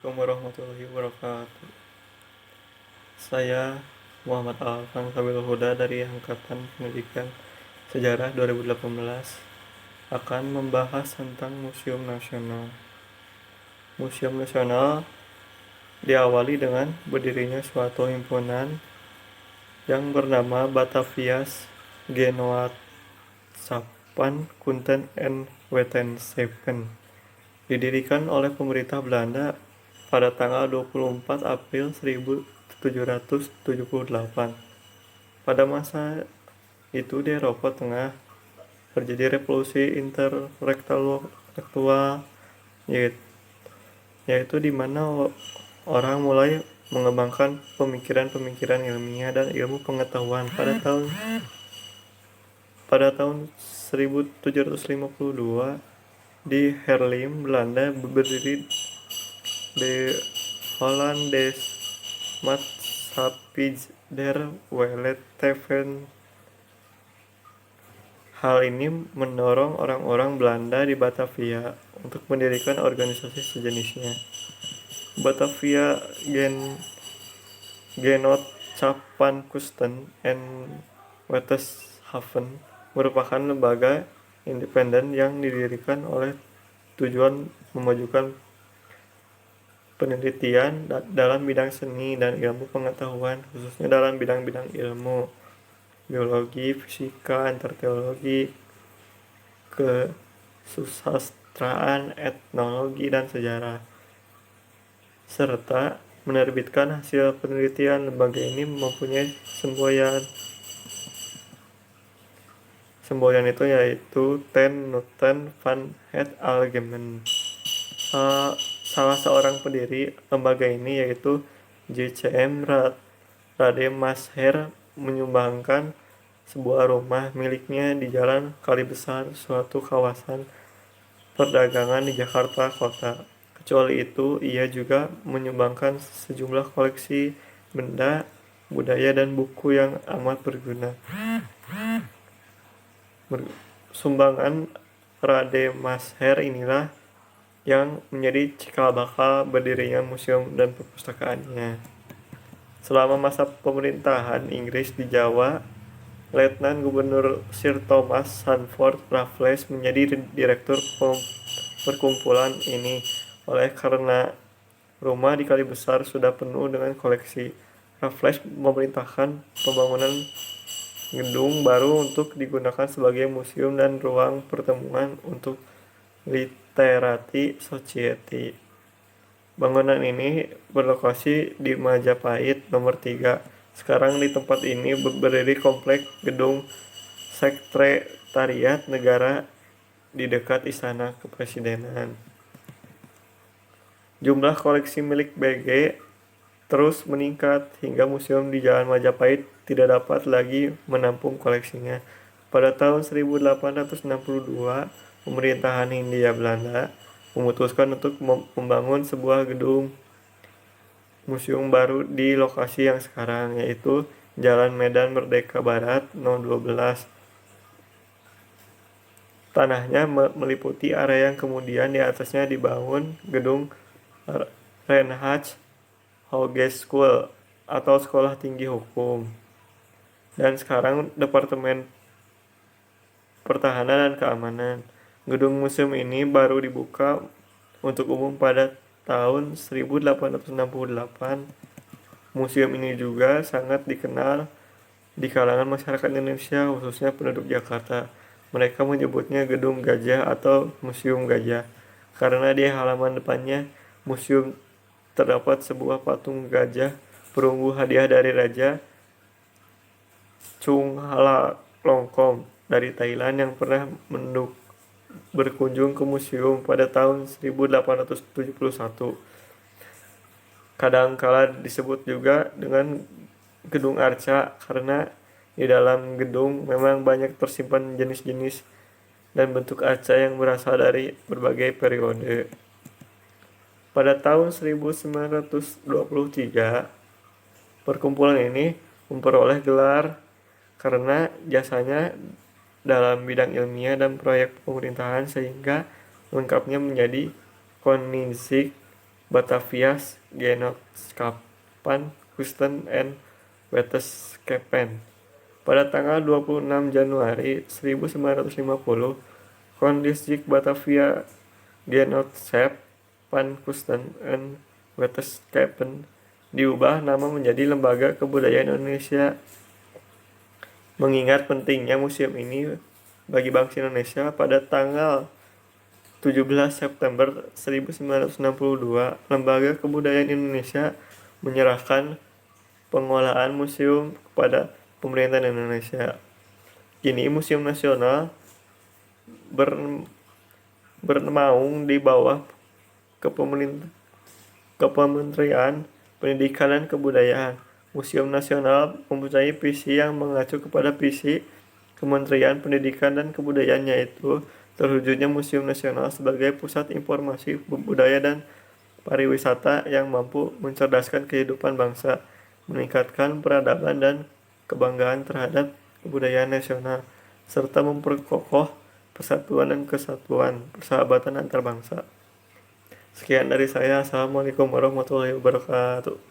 Assalamualaikum warahmatullahi wabarakatuh. Saya Muhammad Alfan Kabil Huda dari Angkatan Pendidikan Sejarah 2018 akan membahas tentang Museum Nasional. Museum Nasional diawali dengan berdirinya suatu himpunan yang bernama Batavias Genootschappen Kunten en Wetenschappen. Didirikan oleh pemerintah Belanda pada tanggal 24 April 1778. Pada masa itu di Eropa Tengah terjadi revolusi intelektual yaitu di mana orang mulai mengembangkan pemikiran-pemikiran ilmiah dan ilmu pengetahuan. Pada tahun 1752 di Haarlem, Belanda berdiri de Hollandes Maatschappij der Wetenschappen. Hal ini mendorong orang-orang Belanda di Batavia untuk mendirikan organisasi sejenisnya. Batavia Genootschappenkunsten en Wetenschappen merupakan lembaga independen yang didirikan oleh tujuan memajukan penelitian dalam bidang seni dan ilmu pengetahuan, khususnya dalam bidang-bidang ilmu biologi, fisika, antarteologi, kesusastraan, etnologi, dan sejarah, serta menerbitkan hasil penelitian. Lembaga ini mempunyai semboyan itu yaitu Ten Noten van het Algemeen. Salah seorang pendiri lembaga ini yaitu J.C.M. Rademacher menyumbangkan sebuah rumah miliknya di Jalan Kalibesar, suatu kawasan perdagangan di Jakarta Kota. Kecuali itu, ia juga menyumbangkan sejumlah koleksi benda, budaya, dan buku yang amat berguna. Sumbangan Rademacher inilah yang menjadi cikal bakal berdirinya museum dan perpustakaannya. Selama masa pemerintahan Inggris di Jawa, Letnan Gubernur Sir Thomas Sandford Raffles menjadi direktur perkumpulan ini. Oleh karena rumah di Kalibesar sudah penuh dengan koleksi, Raffles memerintahkan pembangunan gedung baru untuk digunakan sebagai museum dan ruang pertemuan untuk Literati Society. Bangunan ini berlokasi di Majapahit nomor 3. Sekarang di tempat ini berdiri kompleks gedung Sekretariat Negara di dekat Istana Kepresidenan. Jumlah koleksi milik BG terus meningkat hingga museum di Jalan Majapahit tidak dapat lagi menampung koleksinya. Pada tahun 1862, pemerintahan Hindia Belanda memutuskan untuk membangun sebuah gedung museum baru di lokasi yang sekarang, yaitu Jalan Medan Merdeka Barat No. 12. Tanahnya meliputi area yang kemudian di atasnya dibangun gedung Reinhardt Hogeschool atau Sekolah Tinggi Hukum, dan sekarang Departemen Pertahanan dan Keamanan. Gedung museum ini baru dibuka untuk umum pada tahun 1868. Museum ini juga sangat dikenal di kalangan masyarakat Indonesia, khususnya penduduk Jakarta. Mereka menyebutnya Gedung Gajah atau Museum Gajah karena di halaman depannya museum terdapat sebuah patung gajah perunggu hadiah dari Raja Chulalongkorn dari Thailand yang pernah berkunjung ke museum pada tahun 1871. Kadangkala disebut juga dengan Gedung Arca karena di dalam gedung memang banyak tersimpan jenis-jenis dan bentuk arca yang berasal dari berbagai periode. Pada tahun 1923, perkumpulan ini memperoleh gelar karena jasanya dalam bidang ilmiah dan proyek pemerintahan, sehingga lengkapnya menjadi Koninklijk Batavia Genootschappan Kunsten en Wetenschappen. Pada tanggal 26 Januari 1950, Koninklijk Batavia Genootschappan Kunsten en Wetenschappen diubah nama menjadi Lembaga Kebudayaan Indonesia. Mengingat pentingnya museum ini bagi bangsa Indonesia, pada tanggal 17 September 1962, Lembaga Kebudayaan Indonesia menyerahkan pengelolaan museum kepada pemerintah Indonesia. Kini Museum Nasional bernaung di bawah Kementerian Pendidikan dan Kebudayaan. Museum Nasional mempunyai visi yang mengacu kepada visi Kementerian Pendidikan dan Kebudayaan, yaitu terwujudnya Museum Nasional sebagai pusat informasi budaya dan pariwisata yang mampu mencerdaskan kehidupan bangsa, meningkatkan peradaban dan kebanggaan terhadap kebudayaan nasional, serta memperkokoh persatuan dan kesatuan persahabatan antar bangsa. Sekian dari saya. Assalamualaikum warahmatullahi wabarakatuh.